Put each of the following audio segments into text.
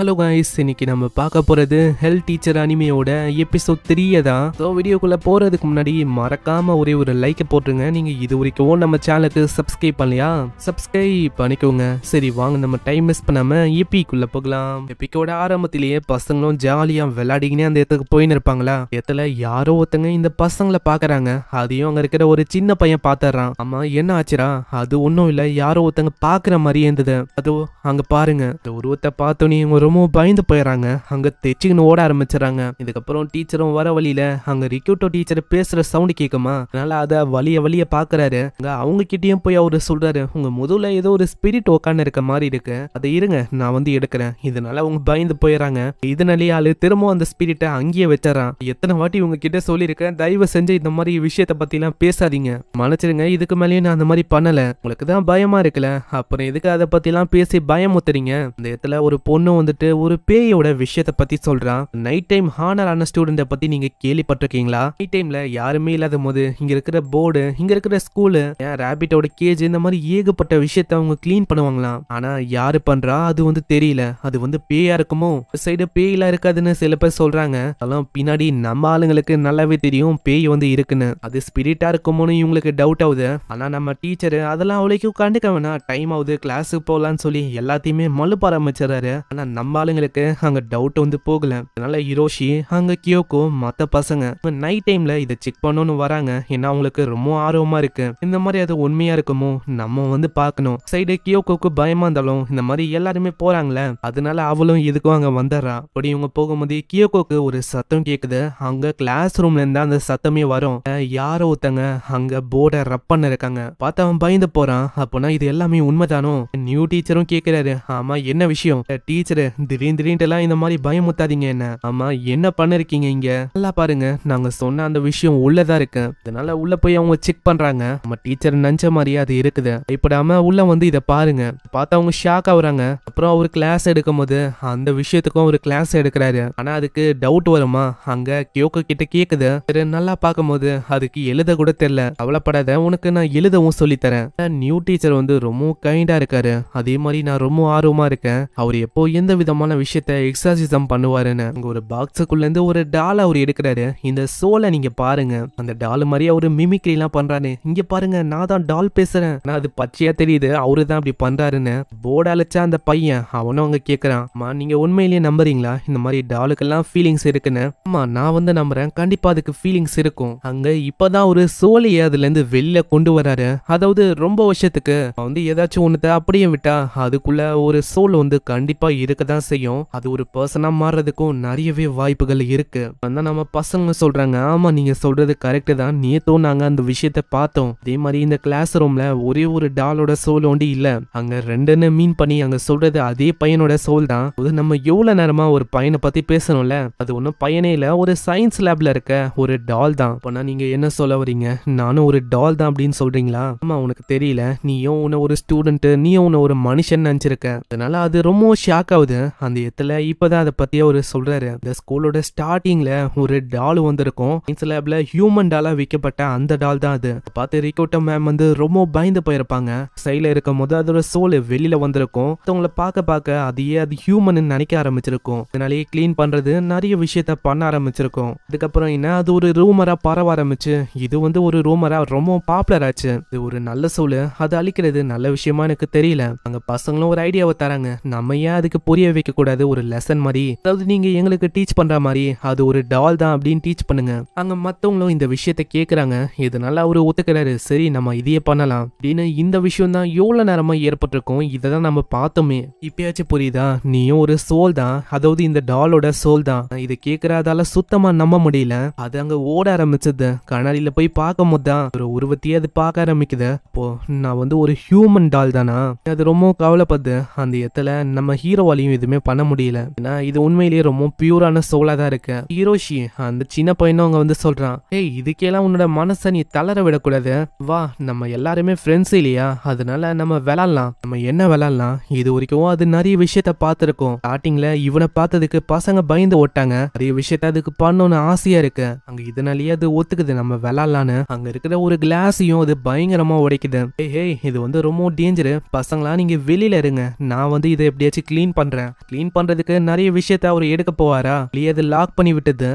Hello guys, இன்னைக்கு நம்ம பார்க்க போறது ஹெல்த் டீச்சர் அனிமையோட எபிசோட் 3 தான். ஸோ வீடியோக்குள்ள போறதுக்கு முன்னாடி மறக்காம ஒரே ஒரு லைக் போட்டுருங்க. நீங்க இது வரைக்கும் நம்ம சேனலுக்கு சப்ஸ்கிரைப் பண்ணலையா? சப்ஸ்கிரைப் பண்ணிக்கோங்க. சரி வாங்க, நம்ம டைம் மிஸ் பண்ணாம எபிக்குள்ள போகலாம். எபிக்கோட ஆரம்பத்திலேயே பசங்களும் ஜாலியா விளையாடிக்கினே அந்த இடத்துக்கு போயின்னு இருப்பாங்களா. இடத்துல யாரோ ஒருத்தங்க இந்த பசங்களை பாக்குறாங்க. அதையும் அங்க இருக்கிற ஒரு சின்ன பையன் பாத்துறான். ஆமா, என்ன ஆச்சுரா? அது ஒன்னும் இல்ல, யாரோ ஒருத்தங்க பாக்குற மாதிரி இருந்தது. அதோ அங்க பாருங்க. இந்த உருவத்தை பார்த்தோன்னே ரொம்ப பயந்து போயிடறாங்க. அங்க தெச்சுக்கின்னு ஓட ஆரம்பிச்சிடறாங்க. இதுக்கப்புறம் டீச்சரும் வர வழியில அங்க ரிக்யூட்டோ டீச்சர் பேசுற சவுண்ட் கேட்குமா. அதனால அத வலிய பாக்குறாரு. அவங்க கிட்டயும் போய் அவரு சொல்றாரு, உங்க முதுகுல ஏதோ ஒரு ஸ்பிரிட் உட்காந்து இருக்க மாதிரி இருக்கு, அதை இருங்க நான் வந்து எடுக்கிறேன். இதனால அவங்க பயந்து போயிடறாங்க. இதனாலேயே ஆளு திரும்பவும் அந்த ஸ்பிரிட்டை அங்கேயே வச்சிடறான். எத்தனை வாட்டி உங்க கிட்ட சொல்லியிருக்கேன், தயவு செஞ்சு இந்த மாதிரி விஷயத்த பத்தி எல்லாம் பேசாதீங்க, மன்னிச்சிருங்க, இதுக்கு மேலேயும் நான் அந்த மாதிரி பண்ணல. உங்களுக்கு தான் பயமா இருக்குல்ல, அப்புறம் எதுக்கு அதை பத்தி எல்லாம் பேசி பயமுத்துறீங்க? இந்த இடத்துல ஒரு பொண்ணு வந்துட்டு ஒரு பேயோட விஷயத்தை பத்தி சொல்றான். நைட் டைம் ஹானர் ஆன ஸ்டூடெண்ட பத்தி நீங்க கேள்விப்பட்டிருக்கீங்களா? நைட் டைம்ல யாருமே இல்லாத போது இங்க இருக்கிற போர்டு, இங்க இருக்கிற ஸ்கூலு, ரேபிட்டோட கேஜ், இந்த மாதிரி ஏகப்பட்ட விஷயத்த அவங்க கிளீன் பண்ணுவாங்களாம். ஆனா யாரு பண்றா அது வந்து தெரியல. அது வந்து பேயா இருக்குமோ? சைடு பேயெல்லாம் இருக்காதுன்னு சில பேர் சொல்றாங்க. அதெல்லாம் பின்னாடி நம்ம ஆளுங்களுக்கு நல்லாவே தெரியும் பேய் வந்து இருக்குன்னு. அது ஸ்பிரிட்டா இருக்குமோன்னு இவங்களுக்கு டவுட் ஆகுது. ஆனா நம்ம டீச்சர் அதெல்லாம் அவளைக்கும் கண்டுக்க வேணாம், டைம் ஆகுது, கிளாஸுக்கு போகலான்னு சொல்லி எல்லாத்தையுமே மழுப்ப ஆரம்பிச்சிடறாரு. ஆனா நம்ம ஆளுங்களுக்கு அங்க டவுட் வந்து போகல. அதனால ஹிரோஷி, அங்க கியோகோ, மத்த பசங்க நைட் டைம்ல இதை செக் பண்ணணும்னு வராங்க. ஏன்னா அவங்களுக்கு ரொம்ப ஆர்வமா இருக்கு. இந்த மாதிரி அது உண்மையா இருக்குமோ, நம்ம வந்து பார்க்கணும். சைடு கியோகோக்கு பயமா இருந்தாலும் இந்த மாதிரி எல்லாருமே போறாங்களே, அதனால அவளும் எதுக்கும் அங்க வந்துடுறா. அப்படி இவங்க போகும்போது கியோகோக்கு ஒரு சத்தம் கேக்குது. அங்க கிளாஸ் ரூம்ல இருந்தா அந்த சத்தமே வரும். யாரோ ஒருத்தங்க அங்க போர்டை ரப் பண்ண இருக்காங்க. பார்த்து அவன் பயந்து போறான். அப்போனா இது எல்லாமே உண்மைதானோ? நியூ டீச்சரும் கேக்குறாரு, ஆமா என்ன விஷயம் டீச்சர், திடீர்னு எல்லாம் இந்த மாதிரி பயமுத்தாதீங்க என்ன. ஆமா என்ன பண்ணிருக்கீங்க இங்க? நல்லா பாருங்க, நாங்க சொன்ன அந்த விஷயம் உள்ளதா இருக்கு. அதனால உள்ள போய் அவங்க செக் பண்றாங்க. நம்ம டீச்சர் நினைச்ச மாதிரியே அது இருக்குது. இப்படாம உள்ள வந்து இதை பாருங்க. பார்த்து அவங்க ஷாக் ஆகுறாங்க. அப்புறம் அவர் கிளாஸ் எடுக்கும் போது அந்த விஷயத்துக்கும் ஒரு கிளாஸ் எடுக்கிறாரு. ஆனா அதுக்கு டவுட் வருமா? அங்க கியோகோ கிட்ட கேக்குது. நல்லா பார்க்கும் போது அதுக்கு எழுத கூட தெரியல. கவலைப்படாத, உனக்கு நான் எழுதவும் சொல்லி தரேன். நியூ டீச்சர் வந்து ரொம்ப கைண்டா இருக்காரு. அதே மாதிரி நான் ரொம்ப ஆர்வமா இருக்கேன். அவர் எப்போ எந்த விதமான விஷயத்த எக்ஸாசிசம் பண்ணுவாருன்னு. அங்க ஒரு பாக்ஸுக்குள்ள இருந்து ஒரு டால் அவர் எடுக்கிறாரு. இந்த சோலை நீங்க பாருங்க, அந்த டால் மாதிரி அவரு மிமிக்ரி எல்லாம் பண்றாரு. இங்க பாருங்க, நான் தான் டால் பேசுறேன். ஆனா அது பச்சையா தெரியுது அவரு தான் அப்படி பண்றாருன்னு. போர்டு அழைச்சா அந்த பையன் அவனும் அங்க கேக்குறான், அம்மா நீங்க உண்மையிலேயே நம்புறீங்களா இந்த மாதிரி டாலுக்கெல்லாம் ஃபீலிங்ஸ் இருக்குன்னு? ஆமா நான் வந்து நம்புறேன், கண்டிப்பா அதுக்கு ஃபீலிங்ஸ் இருக்கும். அங்க இப்பதான் ஒரு சோலையை அதுல இருந்து வெளியில கொண்டு வராரு. அதாவது ரொம்ப வருஷத்துக்கு வந்து ஏதாச்சும் ஒண்ணுத்த அப்படியே விட்டா அதுக்குள்ள ஒரு சோல் வந்து கண்டிப்பா இருக்கதான் செய்யும். அது ஒரு பர்சனா மாறுறதுக்கும் நிறையவே வாய்ப்புகள் இருக்கு. அதான் நம்ம பசங்க சொல்றாங்க, ஆமா நீங்க சொல்றது கரெக்ட் தான், நேத்தும் நாங்க அந்த விஷயத்த பார்த்தோம். அதே மாதிரி இந்த கிளாஸ் ரூம்ல ஒரே ஒரு டாலோட சோல் ஒண்டி இல்ல, அங்க ரெண்டுன்னு மீன் பண்ணி அங்க சொல்றது அதே பையனோட சோல் தான். அது நம்ம எவ்வளவு நேரமா ஒரு பையனை பத்தி பேசணும்ல, அது ஒன்னும் பையனே இல்ல, ஒரு சயின்ஸ் லேப்ல இருக்க ஒரு டால் தான். அப்பனா நீங்க என்ன சொல்ல வரீங்க, நானும் ஒரு டால் தான் அப்படின்னு சொல்றீங்களா? ஆமா உனக்கு தெரியல, நீயும் உன்ன ஒரு ஸ்டூடெண்ட், நீயும் உன்ன ஒரு மனுஷன் நினைச்சிருக்க. அதனால அது ரொம்ப ஷாக் ஆகுது. அந்த இடத்துல இப்பதான் அதை பத்தி அவரு சொல்றாரு. இந்த ஸ்கூலோட ஸ்டார்டிங்ல ஒரு டால் வந்திருக்கும். சயின்ஸ் லேப்ல ஹியூமன் டாலா விற்கப்பட்ட அந்த டால் தான் அது. பார்த்து ரிகோட்டோ மேம் வந்து ரொம்ப பயந்து போயிருப்பாங்க. சைட்ல இருக்கும் போது அதோட சோல் வெளியில வந்திருக்கும். அவங்கள பார்க்க அதையே அது ஹியூமன் நினைக்க ஆரம்பிச்சிருக்கும். இதனாலேயே கிளீன் பண்றது நிறைய விஷயத்த பண்ண ஆரம்பிச்சிருக்கும். அதுக்கப்புறம் என்ன, அது ஒரு ரூமரா பரவ ஆரம்பிச்சு இது வந்து ஒரு ரூமரா ரொம்ப பாப்புலர் ஆச்சு. இது ஒரு நல்ல சோல், அது அழிக்கிறது நல்ல விஷயமா எனக்கு தெரியல. அங்க பசங்களும் ஒரு ஐடியாவை தராங்க, நம்ம ஏன் அதுக்கு புரிய வைக்க கூடாது ஒரு லெசன் மாதிரி, அதாவது நீங்க எங்களுக்கு டீச் பண்ற மாதிரி அது ஒரு டால் தான் அப்படின்னு டீச் பண்ணுங்க. அங்க மத்தவங்களும் இந்த விஷயத்த கேக்குறாங்க. இதனால அவரு ஒத்துக்கிறாரு, சரி நம்ம இதையே பண்ணலாம் அப்படின்னு. இந்த விஷயம் தான் எவ்வளவு நேரமா ஏற்பட்டிருக்கும், இததான் நம்ம பார்த்தோமே. இப்பயாச்சும் புரியுதா? நீயும் ஒரு சோல் தான், அதாவது இந்த டாலோட சோல் தான். இதை கேட்கறதால சுத்தமா நம்ப முடியல. அது அங்க ஓட ஆரம்பிச்சது. கண்ணாடியில போய் பார்க்கும் போது தான் ஒரு உருவத்தையே அது பார்க்க ஆரம்பிக்குது. அப்போ நான் வந்து ஒரு ஹியூமன் டால் தானா? அது ரொம்ப கவலைப்படுது. அந்த இடத்துல நம்ம ஹீரோவாலையும் எதுவுமே பண்ண முடியல. ஏன்னா இது உண்மையிலேயே ரொம்ப பியூரான சோலா தான் இருக்கு. ஹிரோஷி அந்த சின்ன பையனும் அங்க வந்து சொல்றான், ஏய் இதுக்கெல்லாம் உன்னோட மனசை நீ தளர விடக்கூடாது, வா நம்ம எல்லாருமே ஃப்ரெண்ட்ஸ் இல்லையா, அதனால நம்ம விளாடலாம். நம்ம என்ன விளாடலாம், இது வரைக்கும் அது நிறைய விஷயத்த பார்த்துருக்கோம். ஸ்டார்டிங்ல இவனை பார்த்ததுக்கு பசங்க பயந்து ஓட்டாங்க. நிறைய விஷயத்த அதுக்கு பண்ணணும்னு ஆசையா இருக்கு. அங்க இதனாலேயே அது ஒத்துக்குது நம்ம விளாடலான்னு. அங்க இருக்கிற ஒரு கிளாஸையும் அது பயங்கரமா உடைக்குது. ஏய் இது வந்து ரொம்ப டேஞ்சரு, பசங்களா நீங்க வெளியில இருங்க, நான் வந்து இதை எப்படியாச்சும் கிளீன் பண்றேன் போறேன். க்ளீன் பண்றதுக்கு நிறைய விஷயத்த அவர் எடுக்க போவாரா, இல்லையே அது லாக் பண்ணி விட்டது.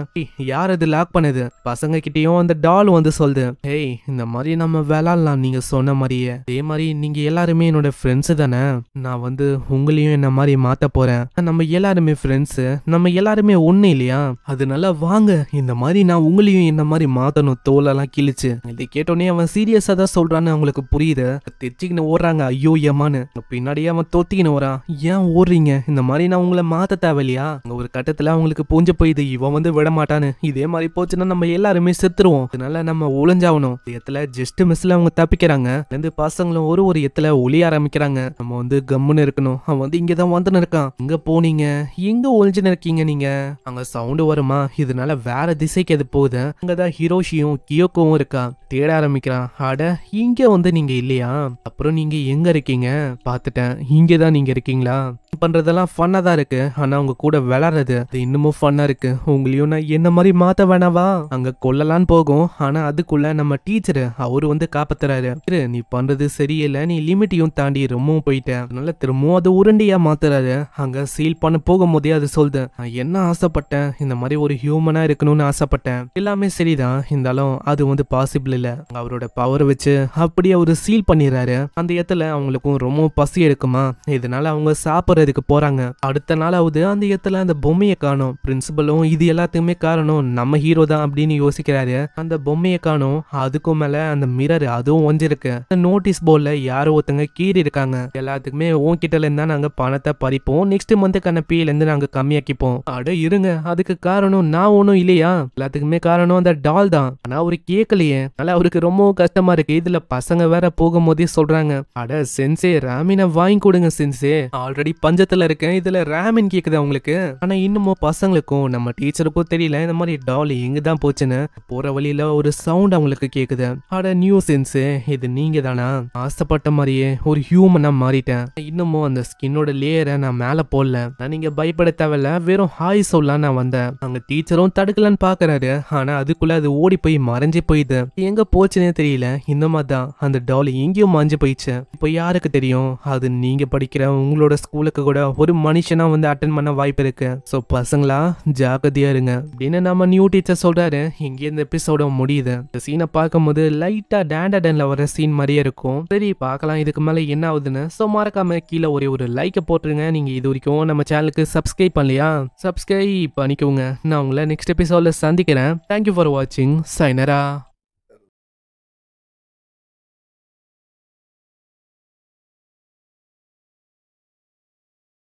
யார் அது லாக் பண்ணது? பசங்க கிட்டயும் அந்த டால் வந்து சொல்லுது, ஏய் இந்த மாதிரி நம்ம விளாடலாம் நீங்க சொன்ன மாதிரியே. அதே மாதிரி நீங்க எல்லாருமே என்னோட ஃப்ரெண்ட்ஸ் தானே, நான் வந்து உங்களையும் என்ன மாதிரி மாத்த போறேன். நம்ம எல்லாருமே ஃப்ரெண்ட்ஸ், நம்ம எல்லாருமே ஒண்ணு இல்லையா, அதனால வாங்க இந்த மாதிரி நான் உங்களையும் என்ன மாதிரி மாத்தணும். தோலெல்லாம் கிழிச்சு இதை கேட்டோன்னே அவன் சீரியஸா தான் சொல்றான்னு அவங்களுக்கு புரியுது. தெரிச்சுக்கின்னு ஓடுறாங்க. ஐயோ ஏமான்னு பின்னாடியே அவன் தொத்திக்கின்னு வரான். ஏன் ஓடுறீங்க, இந்த மாதிரி நான் உங்களை மாத்த தேவையில்லையா? அங்க ஒரு கட்டத்துல அவங்களுக்கு புரிஞ்சு போயிது இவன் வந்து விட மாட்டான்னு. இதே மாதிரி போச்சுன்னா நம்ம எல்லாருமே செத்துருவோம், அதனால நம்ம ஒளிஞ்சாகணும். இடத்துல ஜஸ்ட் மிஸ்ல அவங்க தப்பிக்கிறாங்க. ரெண்டு பசங்களும் ஒரு இடத்துல ஒளிய ஆரம்பிக்கிறாங்க. நம்ம வந்து கம்முன்னு இருக்கணும். அவன் வந்து இங்கதான் வந்துன்னு இருக்கான். இங்க போனீங்க, எங்க ஒளிஞ்சுன்னு இருக்கீங்க நீங்க? அங்க சவுண்டு வருமா, இதனால வேற திசைக்கு அது போகுது. அங்கதான் ஹிரோஷியும் கியோக்கும் இருக்கா. தேட ஆரம்பிக்கிறான். அட இங்க வந்து நீங்க இல்லையா, அப்புறம் நீங்க எங்க இருக்கீங்க? பாத்துட்டேன், இங்கதான் நீங்க இருக்கீங்களா? பண்றதெல்லாம் ஃபன்னா தான் இருக்கு, ஆனா அவங்க கூட விளையாடுறது அது இன்னமும் ஃபன்னா இருக்கு. உங்களையும் நான் என்ன மாதிரி மாத்த வேணாவா? அங்க கொல்லலான்னு போகும், ஆனா அதுக்குள்ள நம்ம டீச்சர் அவரு வந்து காப்பாத்துறாரு. நீ பண்றது சரியில்லை, நீ லிமிட்டையும் தாண்டி ரொம்பவும் போயிட்ட, அதனால திரும்பவும் அது உருண்டையா மாத்துறாரு. அங்க சீல் பண்ண போகும்போதே அது சொல்லுது, நான் என்ன ஆசைப்பட்டேன், இந்த மாதிரி ஒரு ஹியூமனா இருக்கணும்னு ஆசைப்பட்டேன். எல்லாமே சரிதான், இருந்தாலும் அது வந்து பாசிபிள் இல்ல. அவரோட பவர் வச்சு அப்படியே அவரு சீல் பண்ணிடுறாரு. அந்த இடத்துல அவங்களுக்கும் ரொம்ப பசி எடுக்குமா, இதனால அவங்க சாப்பிடுறதுக்கு போறாங்க. அடுத்த நாளாவது அந்த இடத்துல அந்த பொம்மையை காணோம். பிரின்சிபலும் இது எல்லாத்துக்குமே காரணம் நம்ம ஹீரோ தான் அப்படின்னு யோசிக்கிறாரு. அந்த பொம்மையை காணோம். அதுக்கும் மேல அந்த மிரர் அதுவும் ஒஞ்சிருக்கு. நோட்டீஸ் போர்ட்ல யாரோ ஒருத்தங்க கீறி இருக்காங்க. எல்லாத்துக்குமே உன்கிட்ட இருந்தா நாங்க பணத்தை பறிப்போம், நெக்ஸ்ட் மந்த்துக்கான பேல இருந்து நாங்க கம்மியாக்கிப்போம். அட இருங்க, அதுக்கு காரணம் நான் ஒன்னும் இல்லையா, எல்லாத்துக்குமே காரணம் அந்த டால் தான். ஆனா அவரு கேட்கலையே, அதனால அவருக்கு ரொம்ப கஷ்டமா இருக்கு. இதுல பசங்க வேற போகும்போதே சொல்றாங்க, அட சென்சே ராமினை வாங்கி கொடுங்க சென்சே, ஆல்ரெடி பஞ்சத்துல இருக்கேன், இதுல ராமின் கேக்குது அவங்களுக்கு. ஆனா இன்னமும் பசங்களுக்கும் நம்ம டீச்சருக்கும் தெரியல இந்த மாதிரி டால் எங்கதான் போச்சுன்னு. போற வழியில ஒரு சவுண்ட் அவங்களுக்கு கேக்குது. அட நியூ சென்சே, இது நீங்க தானா? ஆசைப்பட்ட மாதிரியே ஒரு ஹியூமனா மாறிட்டேன். இன்னமும் அந்த ஸ்கின்னோட லேயரை நான் மேல போடல. நான் நீங்க பயப்பட தேவையில்ல, வெறும் ஹாய் சொல்லலாம் நான் வந்தேன். அங்க டீச்சரும் தடுக்கலான்னு பாக்குறாரு, ஆனா அதுக்குள்ள அது ஓடி போய் மறைஞ்சு போயிடுது. எங்க போச்சுன்னே தெரியல. இந்த மாதிரி தான் அந்த டால் எங்கேயும் மறைஞ்சு போயிடுச்சு. இப்போ யாருக்கு தெரியும், அது நீங்க படிக்கிற உங்களோட ஸ்கூலுக்கு கூட ஒரு மனுஷனா வந்து அட்டென்ட் பண்ண வாய்ப்பு இருக்கு. சோ பசங்களா ஜாக்கிரதையா இருங்க அப்படின்னு நம்ம நியூ டீச்சர் சொல்றாரு. இங்கே இந்த எபிசோட முடியுது. இந்த சீனை பார்க்கும்போது லைட்டா டேண்டன்ல வர சீன் மாதிரியே இருக்கும். சரி பார்க்கலாம் இதுக்கு மேல என்ன ஆகுதுன்னு. சோ மறக்காம கீழே ஒரு லைக்கை போட்டுருங்க. நீங்க இது வரைக்கும் நம்ம சேனலுக்கு சப்ஸ்கிரைப் பண்ணலையா, சப்ஸ்கிரைப் பண்ணிக்கோங்க. நான் உங்களை நெக்ஸ்ட் எபிசோட்ல சந்திக்கிறேன். தேங்க்யூ ஃபார் வாட்சிங். சைனரா.